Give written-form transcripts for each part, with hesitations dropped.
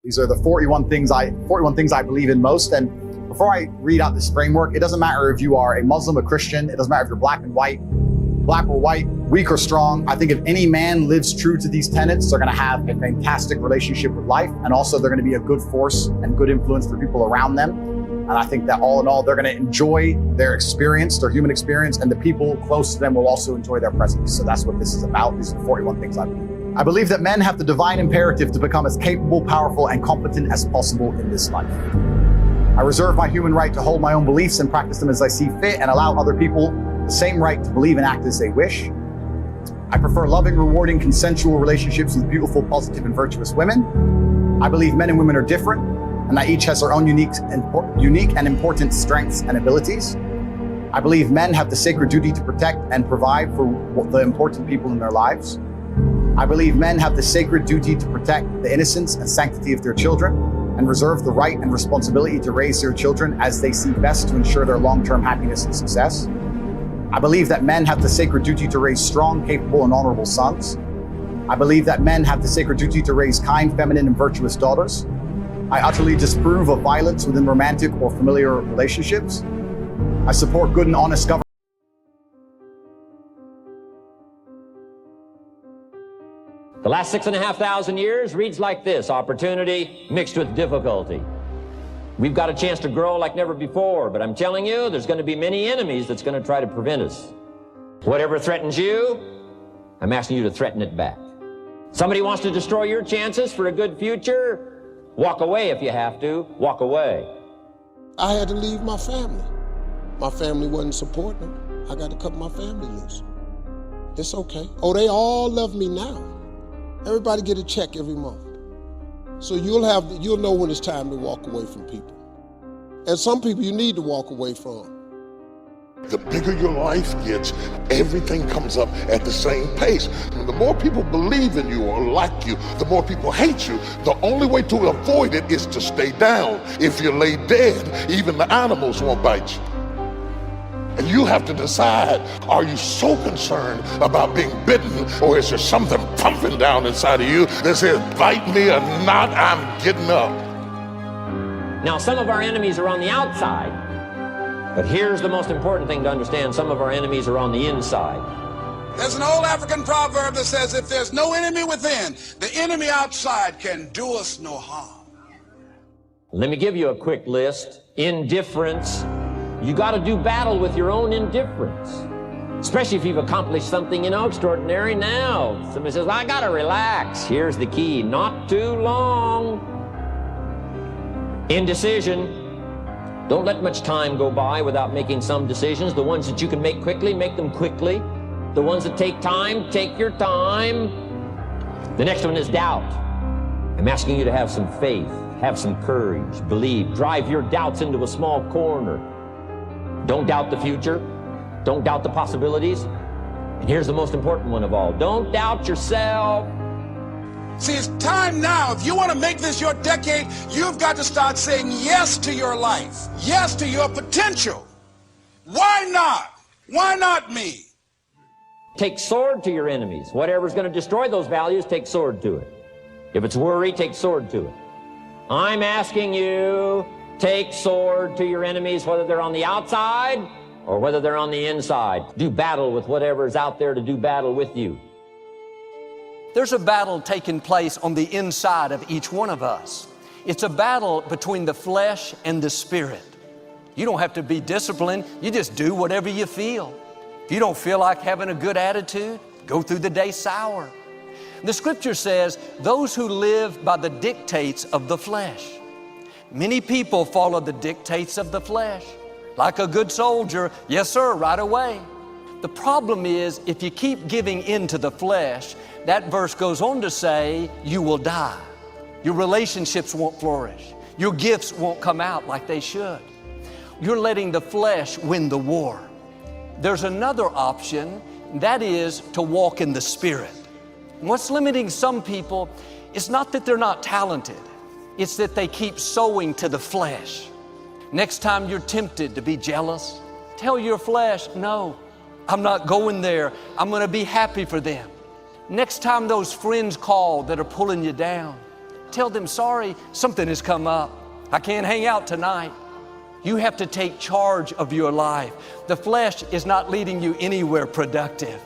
These are the 41 things I believe in most. And before I read out this framework, it doesn't matter if you are a Muslim, a Christian, it doesn't matter if you're black or white, weak or strong. I think if any man lives true to these tenets, they're going to have a fantastic relationship with life. And also they're going to be a good force and good influence for people around them. And I think that all in all, they're going to enjoy their experience, their human experience, and the people close to them will also enjoy their presence. So that's what this is about. These are the 41 things I believe. I believe that men have the divine imperative to become as capable, powerful, and competent as possible in this life. I reserve my human right to hold my own beliefs and practice them as I see fit and allow other people the same right to believe and act as they wish. I prefer loving, rewarding, consensual relationships with beautiful, positive, and virtuous women. I believe men and women are different and that each has their own unique and important strengths and abilities. I believe men have the sacred duty to protect and provide for the important people in their lives. I believe men have the sacred duty to protect the innocence and sanctity of their children and reserve the right and responsibility to raise their children as they see best to ensure their long-term happiness and success. I believe that men have the sacred duty to raise strong, capable, and honorable sons. I believe that men have the sacred duty to raise kind, feminine, and virtuous daughters. I utterly disapprove of violence within romantic or familiar relationships. I support good and honest government. The last 6,500 years reads like this: opportunity mixed with difficulty. We've got a chance to grow like never before, but I'm telling you, there's going to be many enemies that's going to try to prevent us. Whatever threatens you, I'm asking you to threaten it back. Somebody wants to destroy your chances for a good future, walk away if you have to, walk away. I had to leave my family. My family wasn't supporting them. I got to cut my family loose. It's okay. Oh, they all love me now. Everybody get a check every month. So you'll know when it's time to walk away from people. And some people you need to walk away from. The bigger your life gets, everything comes up at the same pace. And the more people believe in you or like you, the more people hate you. The only way to avoid it is to stay down. If you lay dead, even the animals won't bite you. And you have to decide, are you so concerned about being bitten, or is there something pumping down inside of you that says, bite me or not, I'm getting up? Now, some of our enemies are on the outside, but here's the most important thing to understand: some of our enemies are on the inside. There's an old African proverb that says, if there's no enemy within, the enemy outside can do us no harm. Let me give you a quick list. Indifference. You got to do battle with your own indifference, especially if you've accomplished something, extraordinary. Now, somebody says, I got to relax. Here's the key: not too long. Indecision. Don't let much time go by without making some decisions. The ones that you can make quickly, make them quickly. The ones that take time, take your time. The next one is doubt. I'm asking you to have some faith, have some courage, believe, drive your doubts into a small corner. Don't doubt the future. Don't doubt the possibilities. And here's the most important one of all: don't doubt yourself. See, it's time now. If you want to make this your decade, you've got to start saying yes to your life, yes to your potential. Why not? Why not me? Take sword to your enemies. Whatever's going to destroy those values, take sword to it. If it's worry, take sword to it. I'm asking you, take sword to your enemies, whether they're on the outside or whether they're on the inside. Do battle with whatever's out there to do battle with you. There's a battle taking place on the inside of each one of us. It's a battle between the flesh and the spirit. You don't have to be disciplined. You just do whatever you feel. If you don't feel like having a good attitude, go through the day sour. The scripture says, those who live by the dictates of the flesh. Many people follow the dictates of the flesh. Like a good soldier, yes sir, right away. The problem is, if you keep giving in to the flesh, that verse goes on to say, you will die. Your relationships won't flourish. Your gifts won't come out like they should. You're letting the flesh win the war. There's another option, that is to walk in the Spirit. And what's limiting some people is not that they're not talented. It's that they keep sowing to the flesh. Next time you're tempted to be jealous, tell your flesh, no, I'm not going there. I'm going to be happy for them. Next time those friends call that are pulling you down, tell them, sorry, something has come up. I can't hang out tonight. You have to take charge of your life. The flesh is not leading you anywhere productive.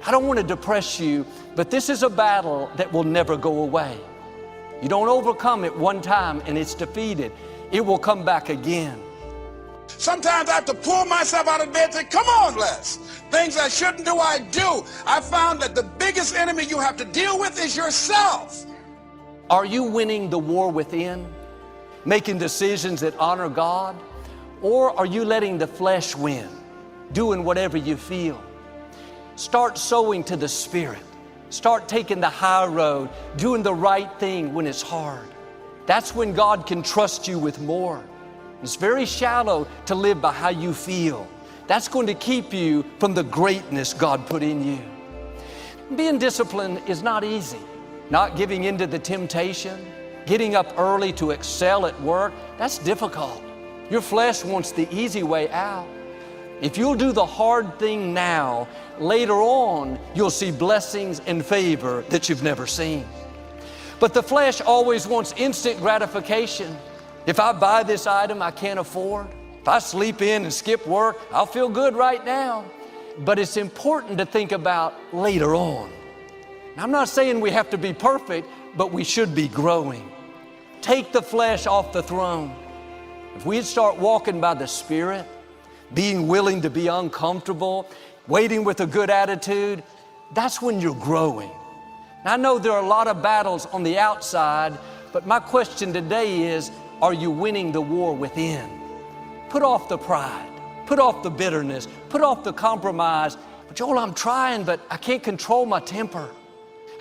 I don't want to depress you, but this is a battle that will never go away. You don't overcome it one time and it's defeated. It will come back again. Sometimes I have to pull myself out of bed and say, come on, Les. Things I shouldn't do, I do. I found that the biggest enemy you have to deal with is yourself. Are you winning the war within? Making decisions that honor God? Or are you letting the flesh win? Doing whatever you feel? Start sowing to the Spirit. Start taking the high road, doing the right thing when it's hard. That's when God can trust you with more. It's very shallow to live by how you feel. That's going to keep you from the greatness God put in you. Being disciplined is not easy. Not giving in to the temptation, getting up early to excel at work, that's difficult. Your flesh wants the easy way out. If you'll do the hard thing now, later on, you'll see blessings and favor that you've never seen. But the flesh always wants instant gratification. If I buy this item I can't afford, if I sleep in and skip work, I'll feel good right now. But it's important to think about later on. Now, I'm not saying we have to be perfect, but we should be growing. Take the flesh off the throne. If we'd start walking by the Spirit, being willing to be uncomfortable, waiting with a good attitude, that's when you're growing. Now, I know there are a lot of battles on the outside, but my question today is, are you winning the war within? Put off the pride, put off the bitterness, put off the compromise. But Joel, I'm trying, but I can't control my temper.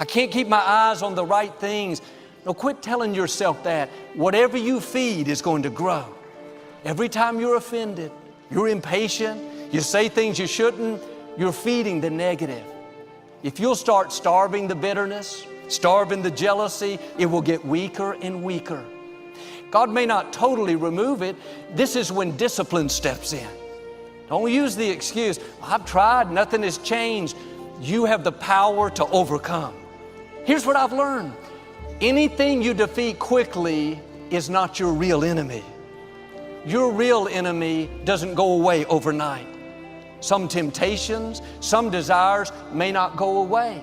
I can't keep my eyes on the right things. No, quit telling yourself that. Whatever you feed is going to grow. Every time you're offended, you're impatient, you say things you shouldn't, you're feeding the negative. If you'll start starving the bitterness, starving the jealousy, it will get weaker and weaker. God may not totally remove it. This is when discipline steps in. Don't use the excuse, I've tried, nothing has changed. You have the power to overcome. Here's what I've learned. Anything you defeat quickly is not your real enemy. Your real enemy doesn't go away overnight. Some temptations, some desires may not go away.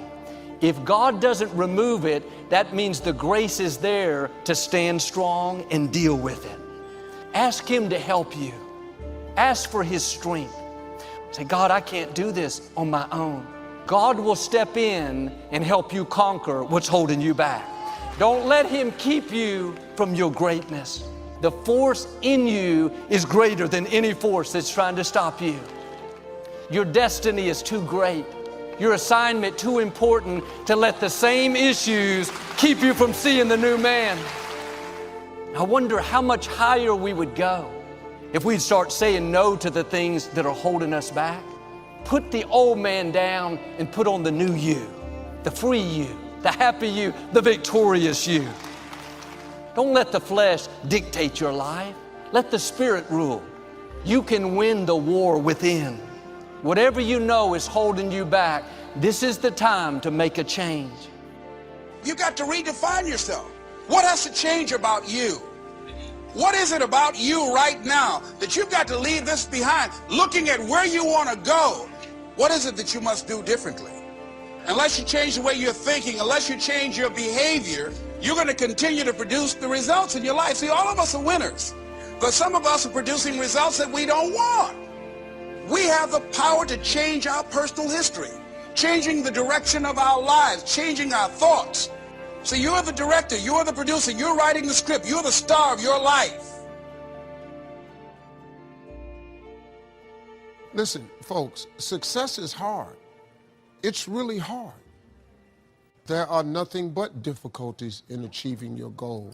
If God doesn't remove it, that means the grace is there to stand strong and deal with it. Ask Him to help you. Ask for His strength. Say, God, I can't do this on my own. God will step in and help you conquer what's holding you back. Don't let Him keep you from your greatness. The force in you is greater than any force that's trying to stop you. Your destiny is too great. Your assignment too important to let the same issues keep you from seeing the new man. I wonder how much higher we would go if we'd start saying no to the things that are holding us back. Put the old man down and put on the new you, the free you, the happy you, the victorious you. Don't let the flesh dictate your life. Let the Spirit rule. You can win the war within. Whatever you know is holding you back, this is the time to make a change. You got to redefine yourself. What has to change about you? What is it about you right now that you've got to leave this behind? Looking at where you want to go, what is it that you must do differently? Unless you change the way you're thinking, unless you change your behavior, you're going to continue to produce the results in your life. See, all of us are winners, but some of us are producing results that we don't want. We have the power to change our personal history, changing the direction of our lives, changing our thoughts. So you're the director, you're the producer, you're writing the script, you're the star of your life. Listen, folks, success is hard. It's really hard. There are nothing but difficulties in achieving your goal.